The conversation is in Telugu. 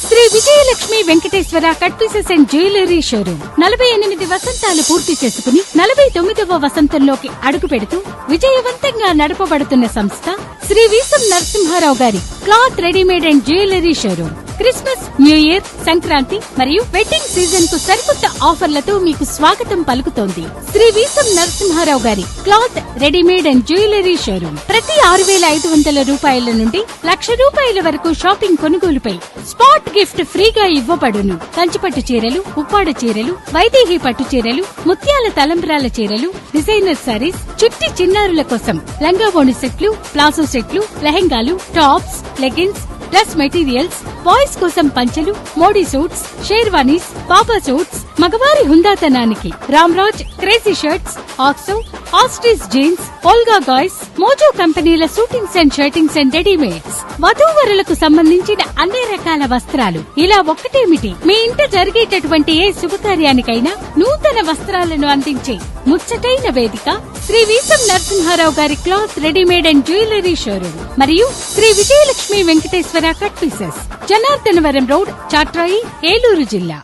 Shri Vijayalakshmi Venkateswara cut pieces and jewellery showroom 48 వసంతాలు పూర్తి చేసుకుని 49వ వసంతంలోకి అడుగు పెడుతూ విజయవంతంగా నడపబడుతున్న సంస్థ శ్రీ వీసం నరసింహారావు గారి cloth readymade and jewellery showroom. Christmas, new year, Sankranti మరియు వెడ్డింగ్ సీజన్ కు సరికొత్త ఆఫర్లతో మీకు స్వాగతం పలుకుతోంది. శ్రీ వీసం నరసింహారావు గారి cloth readymade and jewellery showroom. ప్రతి 6,500 రూపాయల నుండి ₹1,00,000 వరకు షాపింగ్ కొనుగోలుపై స్పాట్ గిఫ్ట్ ఫ్రీగా ఇవ్వబడును. కంచిపట్టు చీరలు, ఉప్పాడ చీరలు, వైదేహి పట్టు చీరలు, ముత్యాల తలంబ్రాల చీరలు, డిజైనర్ సారీస్, చిట్టి చిన్నారుల కోసం లంగావోణి సెట్లు, ప్లాజో సెట్లు, లెహెంగాలు, tops, leggings, dress materials, boys కోసం పంచెలు, మోడీ సూట్స్, షేర్వానీస్, బాబా సూట్స్, మగవారి హుందాతనానికి రామ్రాజ్ క్రేజీ షర్ట్స్, ఆక్సో, ఆస్ట్రీస్ జీన్స్, ఓల్గా గాయ్స్, మోజో కంపెనీల shootings and shirtings and readymades, వధూవరులకు సంబంధించిన అన్ని రకాల వస్త్రాలు. ఇలా ఒక్కటేమిటి, మీ ఇంట జరిగేటటువంటి ఏ శుభకార్యానికైనా నూతన వస్త్రాలను అందించే ముచ్చటైన వేదిక శ్రీ వీసం నరసింహారావు గారి cloth readymade and jewellery showroom మరియు Shri Vijayalakshmi Venkateswara cut pieces, Janardhanavaram road, Chatrai, Eluru జిల్లా.